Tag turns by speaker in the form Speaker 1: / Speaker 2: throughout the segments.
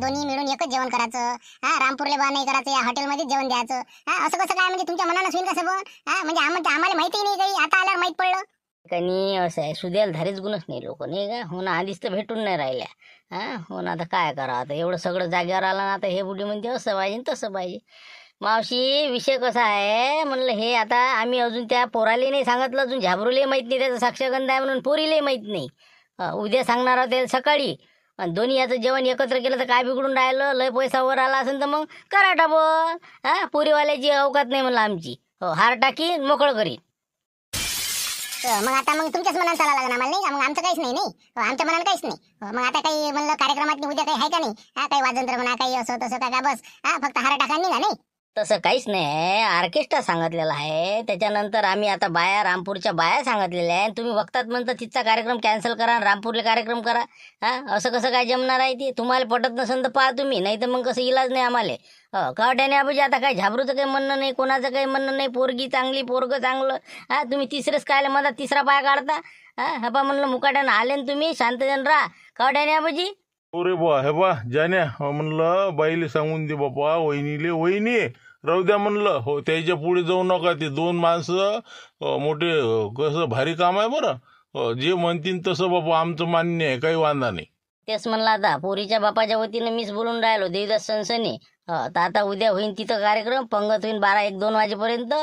Speaker 1: दोन्ही मिळून एकच जेवण करायचं. रामपूरले बा नाही करायचं, या हॉटेलमध्ये जेवण द्यायचं. असं कसं काय, म्हणजे तुमच्या मनानं होईल कसं पण? म्हणजे आम्हाला माहिती नाही काही, आता आल्यावर माहित पडलं.
Speaker 2: काही असं आहे, सुद्याला धारीच गुणच नाही लोक नाही का. हो ना, आधीच तर भेटून नाही राहिल्या. हो ना, आता काय करा, आता एवढं सगळं जागेवर आलं ना, आता हे बुढी म्हणजे असं पाहिजे तसं पाहिजे. मावशी, विषय कसा आहे म्हणलं, हे आता आम्ही अजून त्या पोराले नाही सांगितलं, अजून झाबरूले माहीत नाही त्याचा साक्षगंध आहे म्हणून, पोरीले माहीत नाही. उद्या सांगणार होते सकाळी. आणि दोन्ही याचं जेवण एकत्र केलं तर काय बिघडून राहिलं, लय पैसा वर आला असेल तर मग करा डबल. पोरीवाल्याची अवकात नाही म्हणलं आमची. हार टाकी मोकळं करीन.
Speaker 1: मग आता मग तुमच्याच मनात चालायला लागणार आम्हाला, नाही का? मग आमचं काहीच नाही, नाही आमच्या मनात काहीच नाही. मग आता काही म्हणलं कार्यक्रमात उद्या काही आहे का नाही? काही वाजंत्र म्हणा, काही असं तसं काय, बस फक्त हार टाका निघा, नाही?
Speaker 2: तसं काहीच नाही, ऑर्केस्ट्रा सांगितलेला आहे. त्याच्यानंतर आम्ही आता बाया, रामपूरच्या बाया सांगितलेल्या आहे. तुम्ही बघतात म्हणता तिथचा कार्यक्रम कॅन्सल करा आणि रामपूरला कार्यक्रम करा. असं कसं काय जमणार आहे? ते तुम्हाला पटत नसेल तर पहा तुम्ही, नाही तर मग कसं इलाज नाही आम्हाला. कावट्याने अबाजी, आता काय झाबरूचं काही म्हणणं नाही, कोणाचं काही म्हणणं नाही. पोरगी चांगली, पोरगं चांगलं. तुम्ही तिसरंच कायला मला तिसरा पाय काढता? हपा म्हणलं मुकाट्यानं आले ना तुम्ही, शांतजन राहा. कावट्याने अबाजी
Speaker 3: अरे बा, हे बा जाण्या, म्हणलं बाईले सांगून दे बापा, वहिनीले, वहिनी राहू द्या म्हणलं. हो, त्याच्या पुढे जाऊ नका. ते दोन माणसं मोठे, कसं भारी काम आहे बरं. जे म्हणतील तसं बापा आमचं मान्य आहे, काही वांधा नाही.
Speaker 2: तेच म्हणलं, आता पोरीच्या बापाच्या वतीनं मीच बोलून राहिलो, देवदास सनसनी. तर आता उद्या होईन तिथं कार्यक्रम, पंगत होईन 12-1-2 वाजेपर्यंत.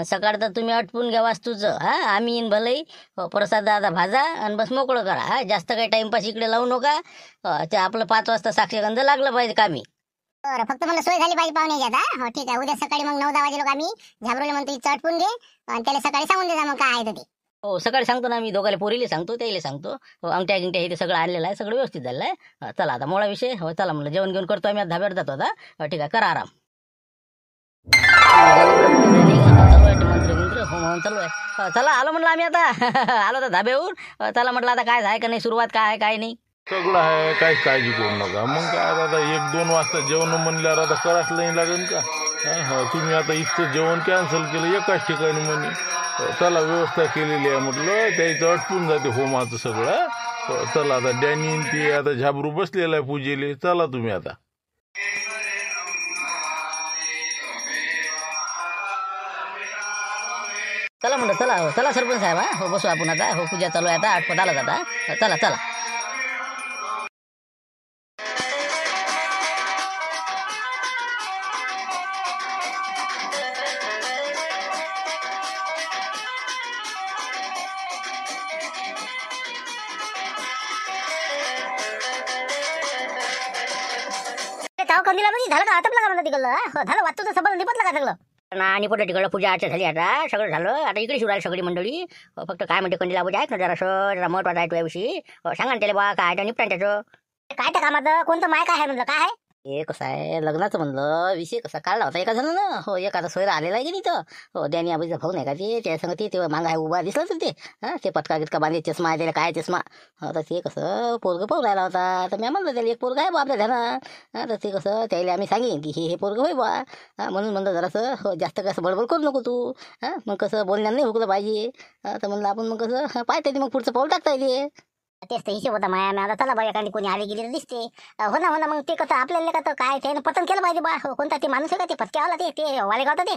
Speaker 2: सकाळ तर तुम्ही आटपून घ्या वास्तूचं. आम्ही येईन भलंही. प्रसाद दादा भाजा आणि बस मोकळं करा. जास्त काही टाइमपास इकडे लावू नका. ते आपलं 5 वाजता साक्षगंध लागलं पाहिजे कामी.
Speaker 1: बरं, फक्त मला सोय झाली पाहिजे पाहुण्याची आता. हो ठीक आहे, उद्या सकाळी मग 9-10 वाजे लोक आम्ही झाबरूला म्हणतो चटपून घे आणि त्याला सकाळी सांगून दे मग काय आहे ते.
Speaker 2: हो, सकाळी सांगतो ना, मी दोघाले पोरीले सांगतो, त्याला सांगतो. अंगठ्या गिंगट्या हे ते सगळं आणलेलं आहे, सगळं व्यवस्थित झालं आहे. चला आता मोळा विषय. हो चला म्हणलं, जेवण घेऊन करतो आम्ही, आता धाब्यावर जातो आता. ठीक आहे, करा आराम. चालू आहे मंत्र हो चालू आहे. चला आलो म्हणलं आम्ही आता. आलो तर धाब्यावर. चला म्हटलं आता काय आहे का नाही, सुरुवात काय आहे काय नाही.
Speaker 3: सगळं आहे, काही काळजी करू नका. मग काय आता 1-2 वाजता जेवण म्हणल्यावर आता कराच नाही लागेल का? तुम्ही आता इथं जेवण कॅन्सल केलं एकाच ठिकाणी म्हणे. चला, व्यवस्था केलेली आहे म्हटलं, त्याचं अटपून जाते होमाचं सगळं. चला आता डॅनी ते आता झाबरू बसलेला आहे पूजेले. चला तुम्ही आता.
Speaker 2: चला म्हणलं, चला हो, चला सरपंच साहेब. हो बसू आपण आता. हो, पूजा चालू आहे आता, आटपत आला जाता. चला चला.
Speaker 1: कंदीला झालं का? आटपला का म्हणलं तिकडलं? झालं, वाचतो सबंध निपटलं का सगळं?
Speaker 2: आणि पुढे तिकडं पूजा अर्चा झाली, आता सगळं झालं. आता इकडे शिवरायला सगळी मंडळी. फक्त काय म्हणते कंदीला पूजा, ऐक ना जरा महत्वाचं आहे तुझ्याविषयी. सांगा ना त्याला बा, काय तर निपटा त्याचं.
Speaker 1: काय त्या कामाचं कोणतं माय काय आहे म्हणलं, काय आहे?
Speaker 2: हे कसं आहे, लग्नाचं म्हणलं विषय कसा काढला होता एका जणानं. हो, एखादा सोयरा आलेला आहे की नाही तर. हो, त्याने आबाईचा भाऊ नाही का ते, त्या संग ते मागं आहे उभा दिसलं तर ते. ते पटका गिटका बांधे, चष्मा आहे त्याला, काय चष्मा. तर ते कसं पोरगं पाहू राहिला होता. तर मी म्हणलं त्याला, एक पोरगं आहे बा आपल्या ध्यानात. तर ते कसं त्याला आम्ही सांगेन की हे पोरगं होय बा. म्हणून म्हणलं जरासं, हो जास्त कसं बडबड करू नको तू. मग कसं बोलण्यानं नाही हुकलं पाहिजे. तर म्हणलं आपण मग कसं पाहता मग पुढचं पाऊल टाकता येते.
Speaker 1: तेच तर हिशोब होता माया. आता चला बाई, एखादी कोणी आली गेली तर दिसते. हो ना, मग ते कसं आपल्याला का तर काय त्यानं पतंग केलं पाहिजे बा. कोणता ते माणूस आहे का ते पत्त्यावाला, ते वालेगाव ते.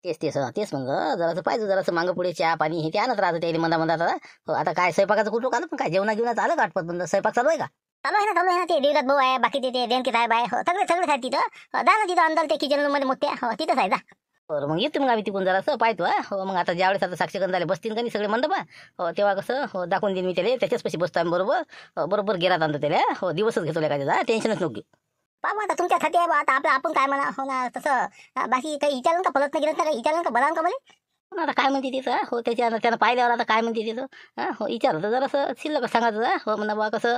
Speaker 2: तेच म्हणलं, जरासं पाहिजे, जरासं मागं पुढे चहा पाणी हे ते आणत राहतं त्याला मंदा आता. हो, आता काय स्वयंपाकाचं कुठं आलं, पण काय जेवणा घेऊन आलं का आटपत म्हणलं, स्वयंपाक चालू आहे का?
Speaker 1: चालू आहे ना. ते देवरात भाऊ आहे, बाकी ते देणके साहेब आहे. सगळे आहेत तिथं. जा ना तिथं अंदर ते किचन रूम मध्ये मोठ्या, तिथंच आहे जा.
Speaker 2: बरं, मग येतो मग आम्ही तिकून जरासं पाहतो. हो, मग आता ज्यावेळेस आता साक्षगंधाले बसतील का नाही सगळे मंडपा, हो तेव्हा कसं हो दाखवून देईन मी त्याला. त्याच्याच पैसे बसतो आम्ही बरोबर. बरोबर गेरात आणतो त्याला. हो, दिवसच घेतो काय, टेन्शनच नको.
Speaker 1: बाबा आता तुमच्यासाठी आहे बा. आता आपलं आपण काय म्हणा. हो ना, तसं बाकी काही विचारलं का? पलत नाही गेलं काही विचारलं का? बघा का मला.
Speaker 2: आता काय म्हणते तिथं. हो, त्यानं पाहिल्यावर आता काय म्हणते तिथं. हो, विचारलं तर जरासं शिल्लक सांगायचं. हो म्हणा बा, कसं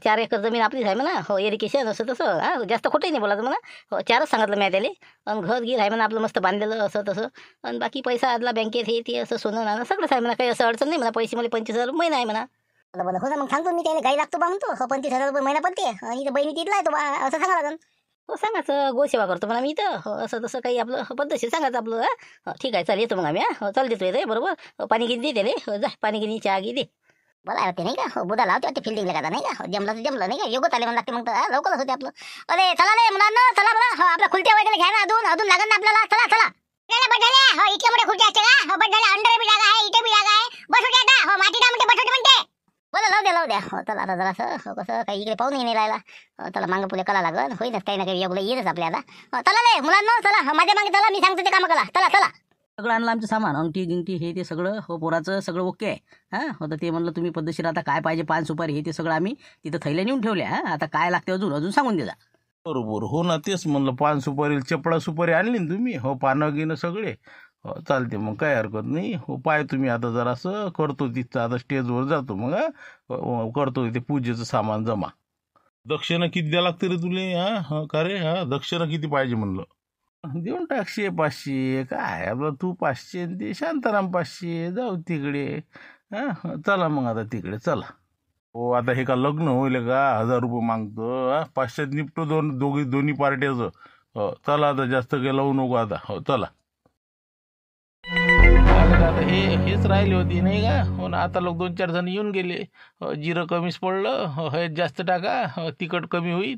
Speaker 2: 4 एकर जमीन आपलीच आहे म्हणा. हो, एरिकेशन असं तसं. जास्त खोटंही नाही बोलायचं म्हणा. हो, 4च सांगितलं मी त्याला. आणि घर गिर आहे म्हणा आपलं मस्त बांधलेलं असं तसं. आणि बाकी पैसा आदला बँकेत हे ते असं सोनं नाणं सगळंच आहे म्हणा. काही असं अडचण नाही म्हणा. पैसे मला 25,000 रुपये महिना आहे म्हणा.
Speaker 1: बरं हो ना, मग सांगतो मी त्याला. गाई लागतो बा म्हणतो. 25,000 रुपये महिना पडते. आणि बहिणी तिथला आहे तो बा, असं सांगा लागेल.
Speaker 2: हो, सांगायचं गोसेवा करतो म्हणा मी इथं. हो, असं तसं काही आपलं पद्धतशीर सांगायचं आपलं. ठीक आहे, चाल येतो मग आम्ही. हो, चाल देतो येते बरोबर. पाणी गिनी दे त्याला. हो, जा पाणी गिनी चहा घे दे.
Speaker 1: बोला होते नाही का हो, बुधा लावते वाटते फिल्डिंगला का नाही का हो, जमलं तर जमलं नाही का योगत आले म्हणून लागते मग तर लवकरच होते आपलं. अरे चला रे मुलांना चला बरं हो, आपल्या खुलत्या वगैरे घ्या ना अजून लागत ना आपल्याला. चला चला बड्डाले हो, इतके मोठे खुर्च्या असते का हो बड्डाले, अंडर बी जागा आहे, इथे बी जागा आहे, बस होते आता हो, माती म्हणते बस होते म्हणते. बोला लावू द्या हो. चला आता जरासं हो, कसं काही इकडे पाहूनही नाही राहिला चला मागं पुढे कला लागल होईनच काही ना काही योगला येईलच आपल्या आता. चला रे मुलांना चला माझ्या मागे चला, मी सांगतो ते काम करा. चला चला
Speaker 4: सगळं आणलं आमचं सामान, अंगठी गिंगठी हे ते सगळं हो, पोराचं सगळं ओके आहे. हां हो, तर ते म्हणलं तुम्ही पद्धतशीर आता काय पाहिजे, पान सुपारी हे ते सगळं आम्ही तिथं थैल्या नेऊन ठेवल्या. हां आता काय लागते अजून सांगून दे जा.
Speaker 3: बरोबर हो ना, तेच म्हणलं पान सुपारी चपळा सुपारी आणली ना तुम्ही हो, पानं गिनं सगळे हो चालते मग काय हरकत नाही हो. पाय तुम्ही आता जरासं करतो तिथं, आता स्टेजवर जातो मग करतो ते पूजेचं सामान जमा. दक्षिणा किती द्या लागते रे तुले? हा का रे हा, दक्षिणा किती पाहिजे म्हणलं? देऊन टाक 100-500 काय आपलं, तू 500 ते शांताराम 500 जाऊ तिकडे. हा चला मग आता तिकडे चला हो. आता हे का लग्न होईल का 1000 रुपये मागतो? 500 निपटो दोन्ही पार्ट्याचं हो. चला आता जास्त काही लावू नको आता हो. चला आता हेच राहिले होते नाही का हो ना. आता लोक 2-4 जण येऊन गेले हो. जिरं कमीच पडलं हो, हे जास्त टाका हो, तिखट कमी होईल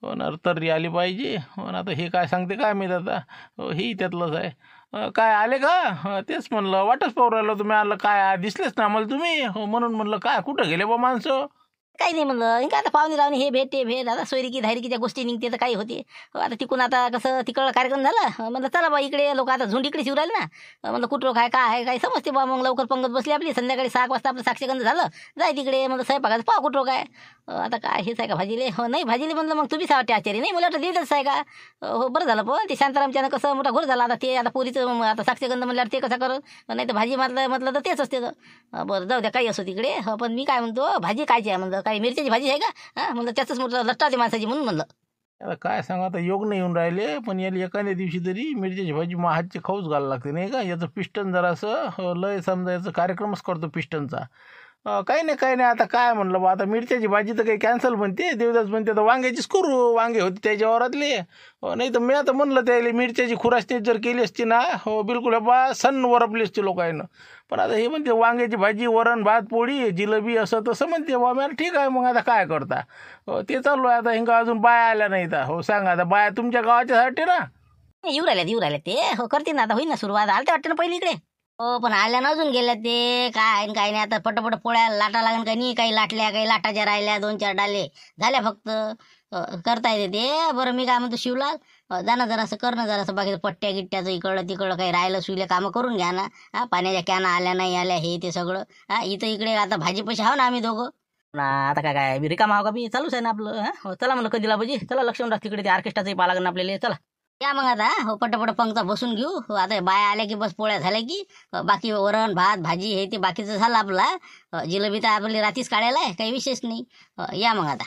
Speaker 3: हो ना, तर्री आली पाहिजे हो ना. आता हे काय सांगते काय माहीत आता हो, हेही त्यातलंच आहे. काय आले का? तेच म्हणलं वाटच पाहू राहिलं तुम्ही, आलं काय दिसलेच ना आम्हाला तुम्ही हो, म्हणून म्हणलं काय कुठं गेले बा माणसं?
Speaker 2: काही नाही म्हणलं काय आता पाहुणे रावणे हे भेट ते भेट, आता सोयरिकी धायरिकीच्या गोष्टी निघते तर काही होते हो. आता तिकून आता कसं तिकडं कार्यक्रम झाला म्हणलं चला बा इकडे, लोक आता झुंड इकडे शिव राहिले ना म्हणलं कुठं काय आहे काही समजते बा. मग लवकर पंगत बसली आपली, संध्याकाळी 6 वाजता आपलं साक्षगंध झालं जाय तिकडे म्हणलं स्वयंपाकाचं पाहा कुठं काय. आता काय हेच आहे का भाजीले हो, नाही भाजीले म्हणलं मग तुम्ही वाटते आचार्य नाही, मला वाटतं देतच आहे का हो. बरं झालं पण ते शांतारामच्यानं कसं मोठा घोर झाला. आता ते आता पोरीचं आता साक्षगंध म्हणल्यावर ते कसं करत, नाही तर भाजी म्हटलं तर तेच असते तर बरं जाऊ द्या काही असो तिकडे हो. पण मी काय म्हणतो भाजी कायची आहे म्हणलं, काही मिरच्याची भाजी आहे का हां म्हणलं, त्याचंच म्हटलं लट्टाची माणसाची म्हणून म्हणलं.
Speaker 3: आता काय सांगा, आता योग नाही येऊन राहिले पण याला एखाद्या दिवशी तरी मिरच्याची भाजी हातचे खाऊच घालायला लागते नाही का. याचं पिस्टन जरासं लय समजा, याचं कार्यक्रमच करतो पिस्टनचा. काही नाही आता काय म्हणलं बा, आता मिरच्याची भाजी तर काही कॅन्सल म्हणते, देवदास म्हणते तर वांग्याचीच करू, वांगे होते त्याच्या वरातले नाही तर मी आता म्हणलं त्याला मिरच्याची खुरासणी जर केली असती ना हो बिलकुल बा सण वरपली असते लोकांना. पण आता हे म्हणते वांग्याची भाजी, वरण भात, पोळी, जिलेबी असं तसं म्हणते बा. मला ठीक आहे मग आता काय करता हो, ते चालू आहे. आता हिंगा अजून बाया आल्या नाहीत हो. सांगा आता बाया तुमच्या गावाच्यासाठी ना
Speaker 2: येऊ राहिले ते हो, करते ना आता होईल ना सुरुवात. आलं ते वाटतं ना पहिली इकडे हो, पण आल्या ना अजून गेल्या ते काय काही नाही. आता पटपट पोळ्या लाटा लागेल काही नाही, काही लाटल्या काही लाटाच्या राहिल्या, 2-4 डाले झाल्या फक्त करता येते ते. बरं मी काय म्हणतो शिवलाल जाणं जरासं करणं जरासं बाकीचं पट्ट्या गिट्ट्याचं इकडं तिकडं काही राहिलं सुईले कामं करून घ्या ना. हा पाण्याच्या कॅना आल्या नाही आल्या हे ते सगळं. हा इथं इकडे आता भाजी पैसे हाव ना आम्ही दोघं
Speaker 4: ना आता काय रिकामा हो का मी चालूच आहे ना आपलं. हां हो चला म्हणलं कधीला पाहिजे, चला लक्ष राख तिकडे ते ऑर्केस्ट्राचंही पाहा लागेल आपल्याला. चला
Speaker 2: या मग आता हो, पटपट पंक्ता बसून घेऊ हो. आता बाया आल्या की बस पोळ्या झाल्या की बाकी वरण भात भाजी हे ते बाकीचं झालं आपला. जिलेबी तर आपली रात्रीच काढायला आहे, काही विशेष नाही. या मग आता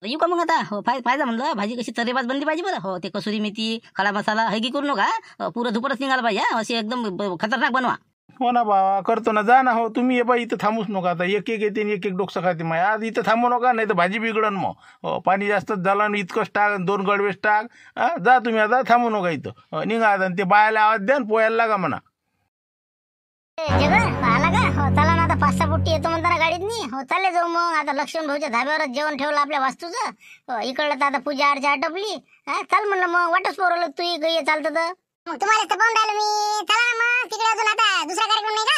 Speaker 2: येऊ का मग आता हो. फायदा म्हणलं भाजी कशी तर्रेबाज बनली पाहिजे बरं हो. ते कसुरी मेथी खडा मसाला हगी करू नका, पुरं धुपरच निघाला पाहिजे असे एकदम खतरनाक बनवा
Speaker 3: हो ना बाबा. करतो ना, जा ना हो तुम्ही. ये बा इथं थांबूच नका आता, एक येते एक डोकसं खाते माय. आज इथं थांबू नका नाही तर भाजी बिघडन मग हो. पाणी जास्तच झालं आणि इतकंच टाक, 2 गडवेस टाक. जा तुम्ही आता, थांबू नका इथं निघा आता. ते बायाला आवाज द्या पोहायला लागा म्हणा.
Speaker 1: आला का हो. चला ना आता 5-6 पुट्टी येतो म्हणताना गाडीत नाही हो. चालले जाऊ मग आता. लक्ष्मण भाऊच्या धाब्यावरच जेवण ठेवलं आपल्या वास्तूचं हो. इकडलं तर आता पूजा अर्चा आटपली. चाल म्हणलं मग वाटच पोरवलं तू ये चालतं तर मग तुम्हाला तर पाहून राहिलो मी. चला ना मग तिकडे, अजून आता दुसरा कार्यक्रम नाही का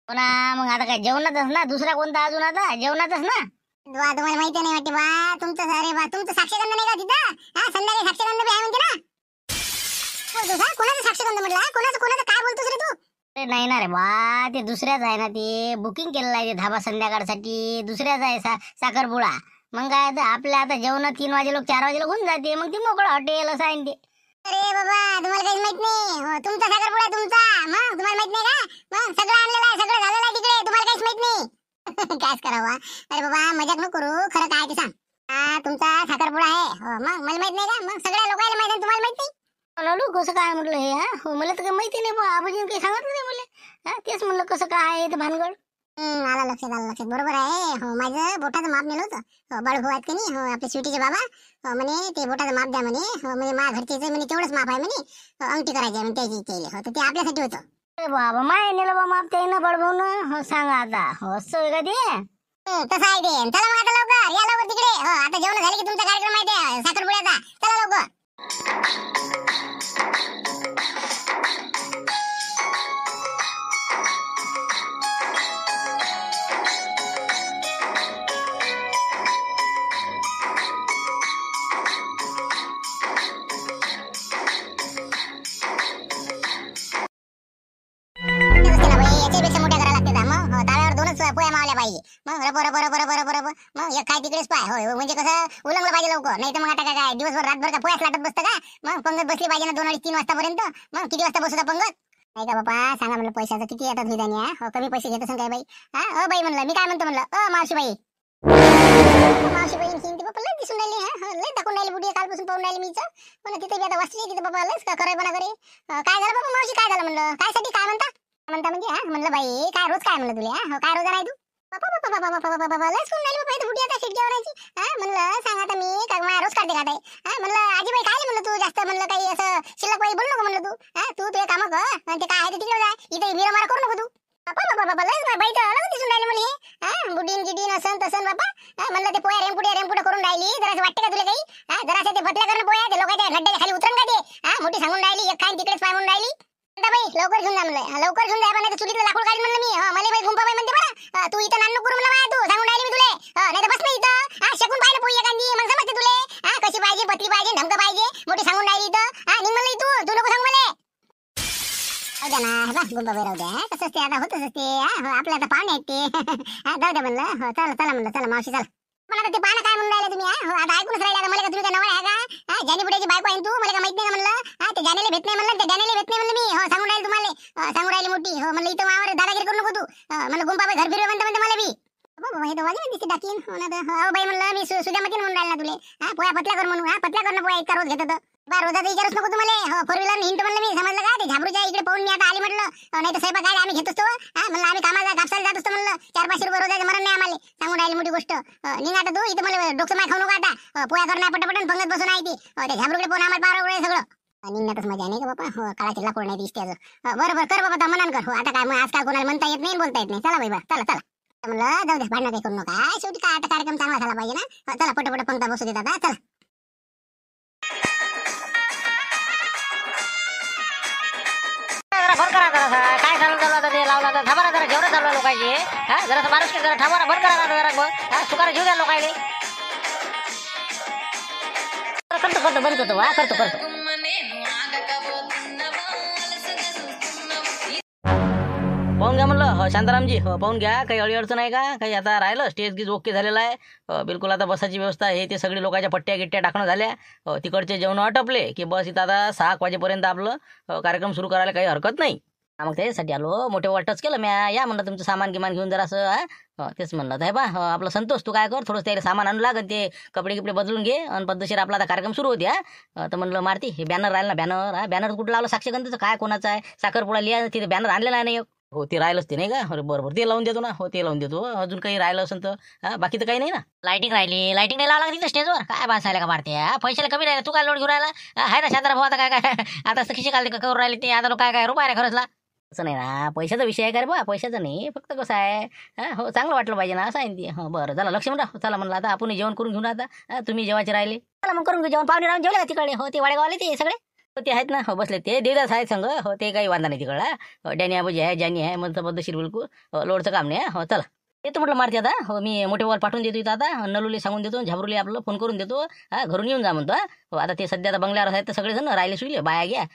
Speaker 1: हो ना. मग आता काय जेवणातच ना, दुसरा कोणता अजून आता जेवणातच ना. तुम्हाला माहिती नाही वाटते बा तुमचं. अरे बा तुमचं साक्षगंध नाही का तिथं? संध्याकाळी साक्षगंध बी आहे म्हणते ना हो. कोणाचं साक्षगंध म्हटलं? कोणाचं काय बोलतोस रे तू? नाही ना रे बा, ते दुसऱ्याच आहे ना. ते बुकिंग केलेलं आहे ते धाबा संध्याकाळसाठी, दुसऱ्याच आहे साखरपुडा. मग काय तर आपल्या आता जेवण 3 वाजे लोक 4 वाजे लोक होऊन जाते. मग ते मोकळं हॉटेल असं आहे ते. अरे बाबा तुम्हाला काहीच माहित नाही हो. तुमचा साखरपुडा तुमचा, मग तुम्हाला माहित नाही का? मग सगळं आणलेलं आहे, सगळं झालेलं आहे तिकडे, तुम्हाला काहीच माहित नाही. कायच करावा. अरे बाबा मजाक नको करू, खरं काय ते सांग. तुमचा साखरपुडा आहे हो. मग मला माहित नाही का? मग सगळ्या लोकांना माहित आहे, तुम्हाला माहित नाही? कसं काय म्हटलं हे हो. मला तर काही माहिती नाही बा, आबाजीने काही सांगितलं नाही मला. तेच म्हणलं कसं काय आहे ते भानगड. आला लक्षात बरोबर आहे हो. माझं बोटाचं माप नेलं होतं बाळूभाऊ आहेत का नाही हो, आपले स्वीटीचे बाबा हो. म्हणे ते बोटाचं माप द्या म्हणे हो. म्हणजे माझ्या घरचे म्हणे तेवढंच माप आहे म्हणे अंगठी करायची आहे त्याची इच्छा हो. तर ते आपल्यासाठी होतं. बाबा माय नेलं बा माप ते ना बाळूभाऊ हो. सांगा आता हो. असं का ते तसं आहे ते. चला मग आता लवकर या, लवकर तिकडे. हो आता जेवण झाले की तुमचा कार्यक्रम माहिती आहे साखरपुड्याचा. चला लवकर. याच्यापेक्षा मोठ्या करायला लागते मग. ताव्यावर 2च पोया मावल्या पाहिजे. मग रप मग एक काय तिकडेच पाय. होय म्हणजे कसं उलंगलं पाहिजे लवकर. नाही तर मग आता काय दिवसभर रातभर का पोयाच लाटत बसतं का. मग पंगत बसली पाहिजे ना 2 अडीच 3 वाजतापर्यंत. मग किती वाजता बसू पंगत. नाही का बापा सांगा म्हणलं पैशाचं किती येतात विधानी. कमी पैसे घेत असेल काय बाई. हा बाई म्हणलं मी काय म्हणतो म्हणलं मावशी बाई. मावशी बाई हिंदी बापा लय दिसून राहिली. लय टाकून राहिली बुडी कालपासून पाहून राहिली मीच. पण तिथे बी आता वाचली तिथे बाबा लयच करायपणा करे. काय झालं बाबा मावशी काय झालं म्हणलं. काय साठी काय म्हणता म्हणजे म्हणलं बाई काय रोज काय म्हणलं तुला. काय रोज नाही तू बाबा लय सुन राहिली बाबा बुडी आता शिटक्यावरायची. म्हणलं सांग आता मी काय माझ्या रोज काढते का ताई. म्हणलं आजीबाई काय म्हणलं तू जास्त म्हणलं काही असं शिल्लक बाई बोलू नको म्हणलं तू. तू तुझे काम कर आणि ते काय आहे ते तिकडे जा. इथे मिरा मारा करू नको तू. बाबा लय बाई तर अलग दिसून राहिले मला. बुडीन गिडीन असन तसन बाबा. म्हणलं ते पोया रेमपुडे करून राहिली. जरा वाटते का तुला काही. जरा ते बदल्या करणं पोया ते लोकांच्या गड्ड्याच्या खाली उतरण का ते. मोठी सांगून राहिली एक खाईन तिकडेच पाय म्हणून राहिली. बाई लवकर घेऊन जा म्हणलं. लवकर घेऊन जा नाही तर चुलीतलं लाकूड काढीन म्हणलं मी. मला बाई गुंपा बाई म्हणते बरं. तू इथं नानू करू म्हणलं तू सांगून राहिली मी तुले. नाही तर बस नाही इथं. शकून पाहिलं पोई एखादी मग समजते तुले. कशी पाहिजे पतली पाहिजे धमक पाहिजे. मोठी सांगून राहिली इथं. निघ म्हणलं तू नको सांगू मला. राहू द्या ना गुंपा बाई राहू द्या. तसंच ते आता होतच ते. आपल्या आता पाहुणे आहेत ते. जाऊ द्या म्हणलं. चला म्हणलं चला मावशी चला. पण आता ते पाहणं काय म्हणून राहिले तुम्ही. आता ऐकूनच राहिले मला का तुम्ही काय नवळ आहे का. जानी बुड्याची बायको आहे तू मला का माहित नाही का म्हणलं. ते जानेला भेट नाही म्हणलं. ते जानेला भेट नाही म्हणलं मी. सांगून राहिले तुम्हाला. सांगून राहिली मोठी. म्हणलं इथं मावर दादागिरी करू नको तू. म्हणलं गुंपाबाई घर फिरवे म्हणते मला बी. बाबा हे तर वाजे दिसते टाकीन. बाई म्हणलं मी सुद्या मतीन म्हणून राहिला तुले. पोया पतल्या कर म्हणून. पतल्या करणं पोया इतका रोज घेतात. बा रोजाचं विचारूच नको तुम्हाला. 4 व्हीलर हिंट म्हणलं मी समजलं का. ते झाबरूच्या इकडे पाहून मी आता आली म्हटलं. नाही तर स्वयंपाक काय आम्ही घेत असतो. म्हणलं आम्ही कामाला कापसाला जात असतो म्हणलं. 400-500 रुपये रोजाचं मरण नाही आम्हाला. सांगून राहिली मोठी गोष्ट. निघा आता तू इथं मला डोकं माय खाऊ नको आता. पोया करणं पटपटन पंगत बसून आहे ती. ते झाबरूकडे पाहून आम्हाला पार सगळं. निघण्यातच मजा नाही का बाबा. काळाची लाकूड नाही दिसते. बरोबर कर बाबा मनान कर. आता काय मग आजकाल कोणाला म्हणता येत नाही बोलता येत नाही. चला बाई चला म्हणलं जाऊ दे भांडण काही करू नका. शेवटी काय आता कार्यक्रम चांगला झाला पाहिजे ना. चला पटपट पंक्ता बसू देत आता चला.
Speaker 2: भर करा जरा काय चालू आता ते लावला तर थांबा जरा जेवढं चालू लोकांचे. जरा माणूस जरा थांबा भर करा जरा सुकारा जीव द्या लोकांनी. करतो बंद करतो. पाहून घ्या म्हणलं शांतारामजी. पाहून घ्या काही अडचण आहे का. काही आता राहिलं स्टेज गीज ओके झालेलं आहे. बिलकुल आता बसाची व्यवस्था हे ते सगळी लोकांच्या पट्ट्या गिट्ट्या टाकणं झाल्या. तिकडचे जेवण आटपले की बस इथं आता 6 वाजेपर्यंत आपलं कार्यक्रम सुरू करायला काही हरकत नाही. मग त्याच्यासाठी आलो. मोठे वाटच केलं म्या. या म्हणलं तुमचं सामान गिमान घेऊन जरा असं. तेच म्हणलं आहे बा आपलं संतोष तू काय कर थोडंसं त्याला सामान आणू लागत. ते कपडे बदलून घे आणि पद्धतशीर आपला आता कार्यक्रम सुरू होते. तर म्हणलं मारती हे बॅनर राहिलं ना. बॅनर कुठं लावलं साक्षगंधाचं काय कोणाचं आहे. साखरपुडा लिहा तिथे बॅनर आणलेला नाही. हो ते राहिलंच ते नाही का. अरे बरोबर ते लावून देतो ना. हो ते लावून देतो. अजून काही राहिलं असेल तर बाकी तर काही नाही ना. लाइटिंग राहिली. लाइटिंग नाही लावला तिथं स्टेजवर. काय बांधायला का मारते. पैशाला कमी राहिले. तू काय लोड घेऊन राहिला. आहे ना शांताराम भाऊ आता काय आता खिशी काढली करून राहिली ते. आता काय रुपये खरंचला. असं नाही ना. पैशाचा विषय आहे का रे बा. पैशाचा नाही फक्त कसं आहे. हो चांगलं वाटलं पाहिजे ना असं आहे ते. हो बरं चला लक्ष्मण राव चला म्हणलं आता आपण जेवण करून घेऊन आता. तुम्ही जेवायचे राहिले चला मग करून घेऊ जेवण. पाहुणे राहून जेवले का तिकडे. हो ते वाडेगावले ते सगळे. हो ते आहेत ना. हो बसले ते देवदास आहेत संघ. हो ते काही वांधा नाही तिकडला. डॅनी आबूजी आहे जानी आहे मग पद्धतशीर बिलकुल. लोडचं काम नाही. हो चला येतो म्हटलं मारते आता. हो मी मोठे वॉल पाठवून देतो इथं आता. नलुले सांगून देतो. झाबरुले आपलं फोन करून देतो. घरून येऊन जा म्हणतो. हो आता ते सध्या आता बंगल्यावर आहेत तर सगळेजण राहिले सुईले बाया घ्या.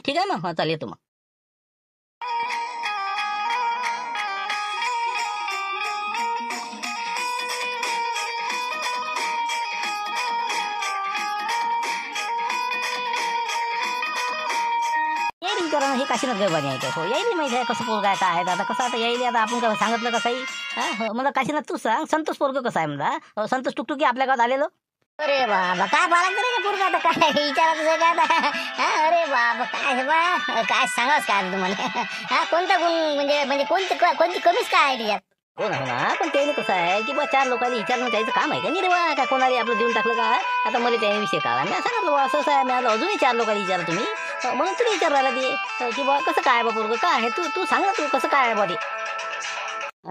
Speaker 2: ठीक आहे मग चल येतो मग. हे काशीनाथ गरबानी आहे. हो यायला माहिती आहे कसं पोरगा आहे काय आता कसं आता यायला आता आपण काय सांगितलं का काही. मला काशीनाथ तू सांग संतोष पोरग कसं आहे म्हणा. संतोष टुकटुकी आपल्या गावात आलेलो. अरे बाबा काय बाळा करे पोरगा आता काय विचारायचं काय आता. अरे बाबा काय बा काय सांगाच काय तुम्हाला. कोणता गुण म्हणजे कोणती कमीच काय आहे त्याच्यात. हो ना पण त्याने कसं आहे की बा 4 लोकांनी विचारणं त्याचं काम आहे का नाही रे बा. काय कोणाला आपलं देऊन टाकलं का. आता मला त्याने विषय काढला मी सांगितलं असं आहे. मी आता अजूनही 4 लोकांनी विचारा तुम्ही म्हणून तुम्ही विचार राहिला ते की बा कसं काय बा पोरगं काय आहे. तू सांग ना तू कसं काय आहे बा ते.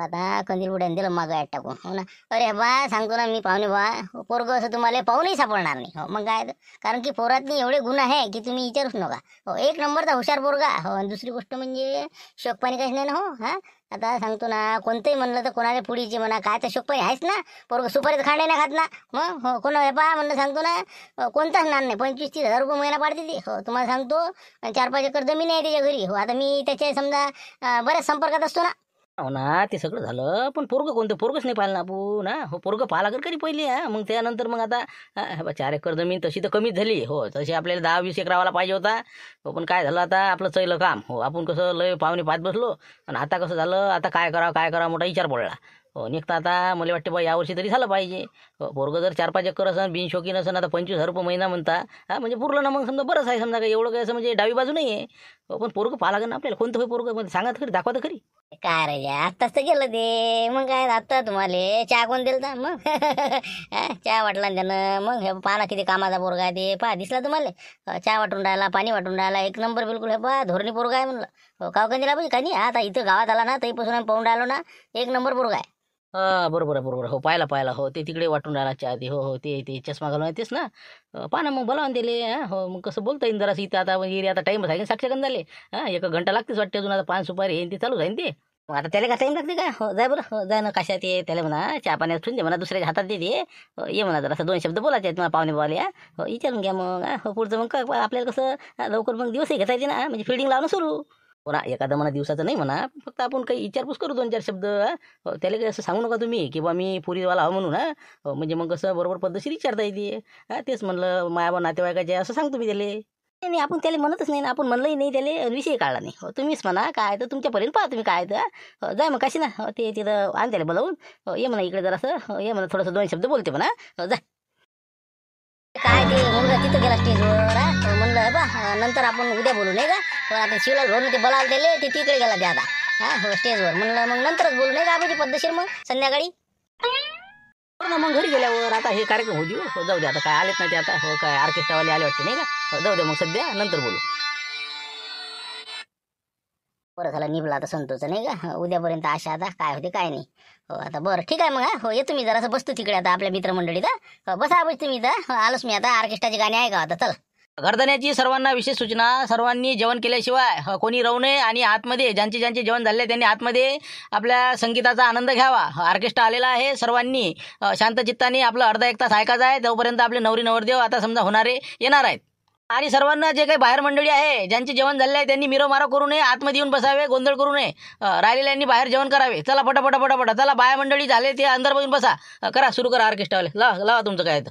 Speaker 1: आता कंदील उड्यान दिलं मागं ॲट टाकून. हो ना. अरे बा सांगतो ना मी पाहुणे बा, पोरगं असं तुम्हाला पाहूनही सापडणार नाही. हो मग काय तर. कारण की पोरातनी एवढे गुण आहे की तुम्ही विचारूच नका. हो एक नंबरचा हुशार पोरगा. हो आणि दुसरी गोष्ट म्हणजे शोकपाणी काहीच नाही ना. हो हा आता सांगतो ना, कोणतंही म्हणलं तर कोणाला पुढीचे म्हणा काय तर शोकपाणी आहेच ना. पोरगं सुपारीचं खांडे नाही खात ना. मग हो कोणा बा म्हणलं सांगतो ना, कोणताच नाण नाही. 25-30 हजार रुपये महिना पाडते ती. हो तुम्हाला सांगतो. आणि 4-5 एकर जमीन आहे त्याच्या घरी. हो आता मी त्याच्या समजा बऱ्याच संपर्कात असतो ना.
Speaker 4: हो ना, ते सगळं झालं, पण पोरगं कोणतं पोरगंच नाही पाहिलं ना आपण. हो पोरगं पाहा लागेल कधी पहिले. मग त्यानंतर मग आता 4 एकर जमीन तशी तर कमीच झाली. हो तशी आपल्याला 10-20 एकरावाला पाहिजे होता. हो पण काय झालं आता आपलं चैलं काम. हो आपण कसं लय पाहुणे पाहत बसलो आणि आता कसं झालं, आता काय करावं मोठा विचार पडला. हो निघता आता मला वाटते बा यावर्षी तरी झालं पाहिजे. हो पोरगं जर 4-5 एकर असन बिनशोकीन असन आता 25,000 रुपये महिना म्हणता. म्हणजे पुरलं ना मग समजा बरंच आहे. समजा काही एवढं काय असं म्हणजे डावी बाजू नाही आहे. हो पण पोरगं पाहा लागेल ना आपल्याला. कोणतं होय पोरगं म्हणजे सांगा तर खरी, दाखवा तर खरी.
Speaker 1: काय रे आत्ताच तर गेलं ते. मग काय आता तुम्हाला चहा कोण दिलता मग? चहा वाटला ना त्यानं. मग हे पाना किती कामाचा पोरगा आहे ते पहा. दिसला तुम्हाला? चहा वाटून राहिला, पाणी वाटून राहिला, एक नंबर बिलकुल. हे पहा धोरणी पोरगा आहे म्हणलं. हो काव दिला पाहिजे का नाही. आता इथं गावात आला ना तरीपासून आम्ही पाहून राहिलो ना, एक नंबर पोरगा आहे.
Speaker 4: बरोबर आहे. हो पाहिला. हो ते तिकडे वाटून राहिला चहा ते. हो ते चष्मा घालून तेच ना. पहा ना मग बोलावून दिले. हो मग कसं बोलता येईल जरासं इथं आता म्हणजे आता टाईम आहे साक्षी झाले. 1 घंटा लागतेच वाटते अजून. आता 5 सुपारी हे ते चालू आहे ते. मग आता त्याला का टाईम लागते का. हो जाय बरं. हो जाय ना कशात ये त्याला म्हणा चहा पाण्यात ठेवून दे म्हणा, दुसऱ्याच्या हातात देते. ये म्हणा जरा 2 शब्द बोलायचे आहेत मला पाहुणे बोलाले. हो विचारून घ्या मग. हो पुढचं मग काय आपल्याला कसं लवकर मग दिवसही घेता येते ना, म्हणजे फिल्डिंग लावणं सुरू. हो ना एखादं म्हणा दिवसाचं नाही म्हणा, फक्त आपण काही विचारपूस करू 2-4 शब्द. हो त्याला काही असं सांगू नका तुम्ही की बा मी पुरीवाला हो म्हणून. हो म्हणजे मग कसं बरोबर पद्धतशीर विचारता येते. तेच म्हणलं मायाबा नातेवाईकाचे असं सांगतो मी त्याला. नाही आपण त्याला म्हणतच नाही ना, आपण म्हणलंही नाही त्याला, विषय काढला नाही. हो तुम्हीच म्हणा काय तर तुमच्यापर्यंत पाहा तुम्ही काय तर. हो जाय मग कशी ना. हो ते तिथं आण त्याला बोलावून. हो ये म्हणा इकडे जरासं. हो ये म्हणा थोडंसं 2 शब्द बोलते म्हणा. हो जाय.
Speaker 1: काय ते मुलगा तिथं गेला स्टेजवर. म्हणलं बा नंतर आपण उद्या बोलू नाही का. पण आता शिवलाल भरून ते बोलायला दिले ते तिकडे गेला ते आता. हो स्टेजवर म्हणलं मग नंतरच बोलू नाही का आपण पद्धतशीर मग संध्याकाळी.
Speaker 4: हो ना मग घरी गेल्यावर आता हे कार्यक्रम होऊ देऊ. हो जाऊ दे आता काय आलेत ना ते आता. हो काय ऑर्केस्ट्रावाले आले वाटते नाही का. हो जाऊ दे मग सध्या नंतर बोलू.
Speaker 1: बरं झालं निभला आता संतोचं नाही का. उद्यापर्यंत आशा आता काय होते काय नाही. हो आता बरं ठीक आहे मग. हो येतो मी जरासं बसतो तिकडे आता आपल्या मित्रमंडळीत. हो बसा बस तुम्ही इथं. आलोच मी आता. ऑर्केस्ट्राची गाणी आहे का आता चला.
Speaker 4: घरधण्याची सर्वांना विशेष सूचना. सर्वांनी जेवण केल्याशिवाय कोणी राहू नये आणि आतमध्ये ज्यांचे जेवण झाले त्यांनी आतमध्ये आपल्या संगीताचा आनंद घ्यावा. ऑर्केस्ट्रा आलेला आहे. सर्वांनी शांत चित्ताने आपलं अर्धा 1 तास ऐकायचं आहे. तोपर्यंत आपले नवरी नवरदेव आता समजा होणारे येणार आहेत. आणि सर्वांना जे काही बाहेर मंडळी आहे ज्यांचे जेवण झाले आहे त्यांनी मिरोमारो करू नये, आतमध्ये येऊन बसावे, गोंधळ करू नये. राहिलेल्यांनी बाहेर जेवण करावे. चला पटापट चला बाया मंडळी झाले ते अंदर येऊन बसा. करा सुरू करा ऑर्केस्ट्रावाले. लावा तुमचं काय तर.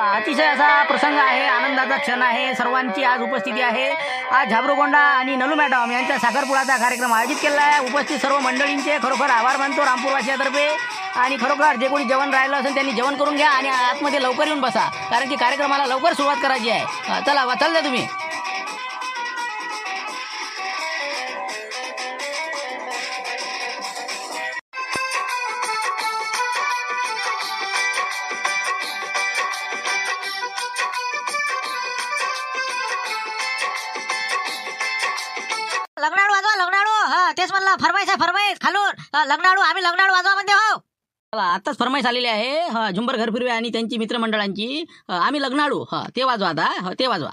Speaker 4: अतिशय असा प्रसंग आहे, आनंदाचा क्षण आहे. सर्वांची आज उपस्थिती आहे. आज झाबरूगोंडा आणि नलू मॅडम यांच्या साखरपुड्याचा कार्यक्रम आयोजित केला आहे. उपस्थित सर्व मंडळींचे खरोखर आभार मानतो रामपूरवासियातर्फे. आणि खरोखर जे कोणी जेवण राहिलं असेल त्यांनी जेवण करून घ्या आणि आतमध्ये लवकर येऊन बसा, कारण की कार्यक्रमाला लवकर सुरुवात करायची आहे. चला चल द्या तुम्ही.
Speaker 2: लग्नाळू वाजवा लग्नाळू. तेच म्हणलं फरमाईश खालून लग्नाळू. आम्ही लग्नाळू वाजवा म्हणते. हो
Speaker 4: चला आत्ताच फरमाईश आलेली आहे. झुंबर घर फिरवे आणि त्यांची मित्रमंडळांची. आम्ही लग्नाळू. ते वाजवा आता. ते वाजवा.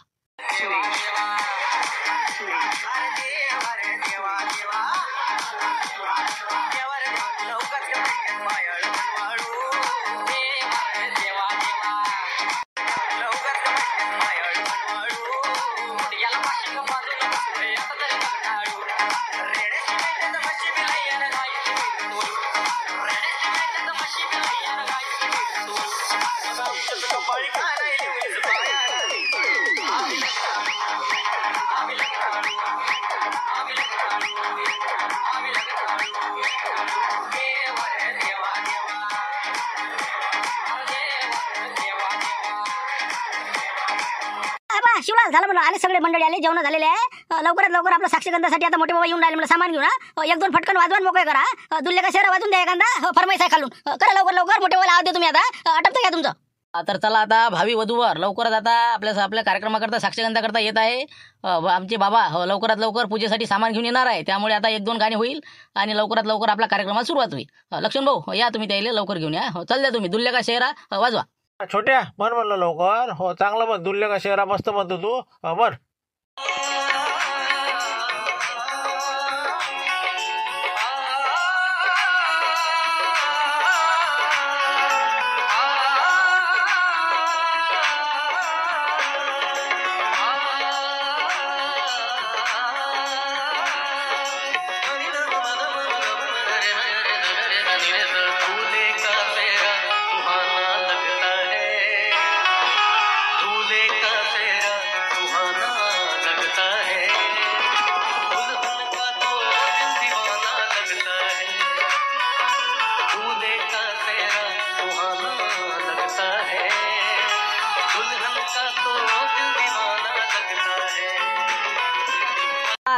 Speaker 2: शिवलाल झालं म्हणलं, आले सगळे मंडळी आले, जेवण झालेले आहे. लवकरात लवकर आपलं साक्षगंधासाठी आता मोठे बाबा येऊन राहिले म्हणलं, सामान घेऊन. एक दोन फटकन वाजवून मोकळे करा. दुल्ले का शेरा वाजून द्या एखादा, फरमाईश आहे खालून. करा लवकर लवकर, मोठे बाबा आवाज द्या तुम्ही आता, आटपतं घ्या तुमचं.
Speaker 4: तर चला आता भावी वधूवर लवकरच आता आपल्या कार्यक्रमाकरता साक्षगंधा करता येत आहे. आमचे बाबा लवकरात लवकर पूजेसाठी सामान घेऊन येणार आहे. त्यामुळे आता एक दोन गाणी होईल आणि लवकरात लवकर आपल्या कार्यक्रमाला सुरुवात होईल. लक्ष्मण भाऊ या तुम्ही त्याला लवकर घेऊन या. चल द्या तुम्ही, दुल्ले का शेरा वाजवा.
Speaker 3: छोट्या म्हण म्हणलं लवकर. हो चांगलं म्हण, दुल्ले का शहरा मस्त म्हणतो तू. म्हण.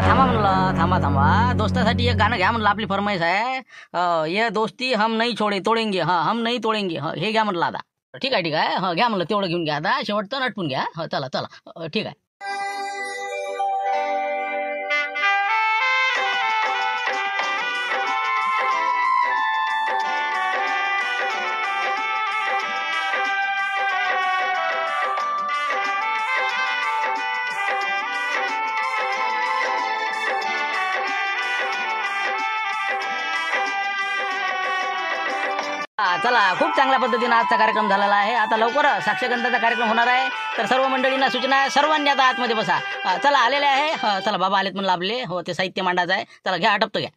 Speaker 4: थांबा म्हणलं, थांबा दोस्तासाठी एक गाणं घ्या म्हणलं, आपली फरमाईश आहे. ये दोस्ती हम नहीं तोडेंगे. हम नहीं तोडेंगे. हे घ्या म्हणलं आता. ठीक आहे. घ्या म्हणलं, तेवढं घेऊन घ्या आता, शेवटचं नटपून घ्या. चला ठीक आहे. चला, खूप चांगल्या पद्धतीने आजचा कार्यक्रम झालेला आहे. आता लवकर साक्षगंधाचा कार्यक्रम होणार आहे. तर सर्व मंडळींना सूचना आहे, सर्वांनी आता आतमध्ये बसा. चला आलेले आहे. चला बाबा आलेत म्हणलं आपले. हो ते साहित्य मांडायचं आहे. चला घ्या, आटपतो घ्या.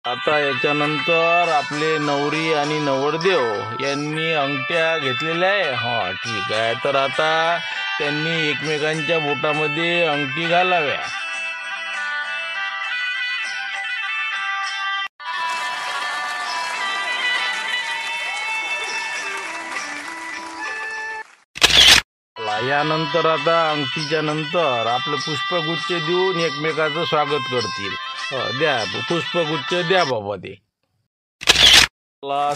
Speaker 3: आता याच्यानंतर आपले नवरी आणि नवरदेव यांनी अंगठ्या घेतलेल्या आहे. हा ठीक आहे. तर आता त्यांनी एकमेकांच्या बोटामध्ये अंगठी घालाव्या. यानंतर आता अंगठीच्या नंतर आपलं पुष्पगुच्छ देऊन एकमेकाचं स्वागत करतील. द्या पुष्पगुच्छ द्या बाबा ते.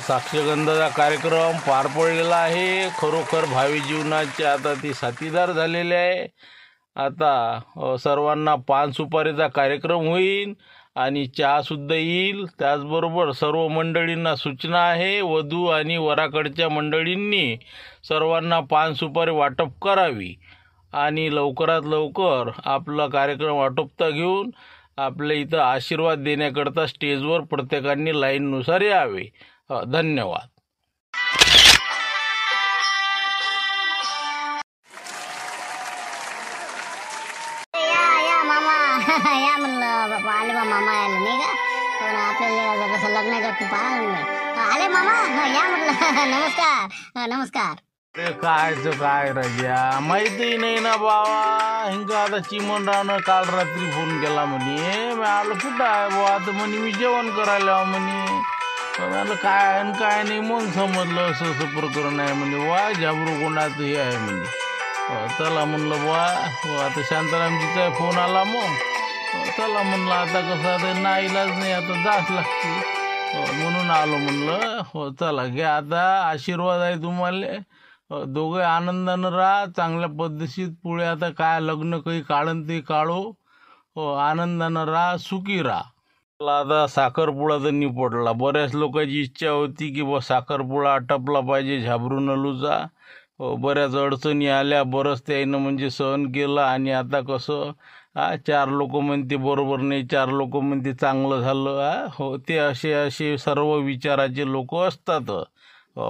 Speaker 3: साक्षगंधाचा कार्यक्रम पार पडलेला आहे. खरोखर भावी जीवनाचे आता ते साथीदार झालेले आहे. आता सर्वांना पान सुपारीचा कार्यक्रम होईल आणि चहा सुद्धा येईल. त्याचबरोबर सर्व मंडळींना सूचना आहे, वधू आणि वराकडच्या मंडळींनी सर्वांना पान सुपारी वाटप करावी आणि लवकरात लवकर आपला कार्यक्रम आटोपता घेऊन आपल्या इथं आशीर्वाद देण्याकरता स्टेजवर प्रत्येकाने लाईननुसार यावे. धन्यवाद.
Speaker 1: या मामा या म्हणलं बाबा, आले बा मामा आले नाही का. पण आपल्याला कसं लग्नाच्या पाहा आले मामा. या म्हटलं नमस्कार नमस्कार.
Speaker 3: काय राजा माहिती नाही ना बाबा. हिंगा आता चिमणरावनं काल रात्री फोन केला म्हणे, मी आलो कुठं आहे बाबा. आता म्हणे मी जेवण करायला म्हणे. मला काय काय नाही मग समजलं असं असं प्रकरण आहे म्हणे. वा झाबरू कोणाचं हे आहे म्हणे. चला म्हणलं बा, आता शांतारामजीचा फोन आला. मग चला म्हणलं आता कसं आता नाईलाज नाही, आता जाच लागते म्हणून आलो म्हणलं. हो चला घ्या आता, आशीर्वाद आहे तुम्हाला. दोघे आनंदानं राहा, चांगल्या पद्धतीत पुढे आता काय लग्न काही काढन ते काढो. आनंदानं राहा, सुखी राहा. आता साखरपुडा तर निपटला. बऱ्याच लोकांची इच्छा होती की बा साखरपुडा आटपला पाहिजे झाबरू नलूचा. बऱ्याच अडचणी आल्या, बरंच त्यानं म्हणजे सहन केलं. आणि आता कसं 4 लोक म्हणते बरोबर नाही, 4 लोक म्हणते चांगलं झालं. हो ते असे सर्व विचाराचे लोक असतात.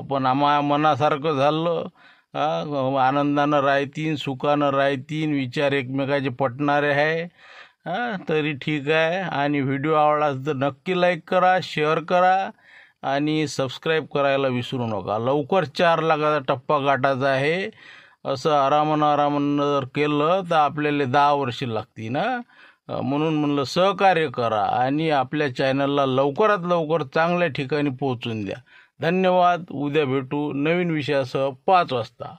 Speaker 3: पण आम्हा मनासारखं झालं आनंदानं राहतीन, सुखानं राहतीन, विचार एकमेकाचे पटणारे आहे. तरी ठीक आहे. आणि व्हिडिओ आवडला तर नक्की लाईक करा, शेअर करा आणि सबस्क्राईब करायला विसरू नका. लवकर 4 लाखाचा टप्पा गाठायचा आहे. असं आरामानं जर केलं तर आपल्याला 10 वर्ष लागतील ना. म्हणून म्हणलं सहकार्य करा आणि आपल्या चॅनलला लवकरात लवकर चांगल्या ठिकाणी पोहोचून द्या. धन्यवाद. उद्या भेटू नवीन विषयासह 5 वाजता.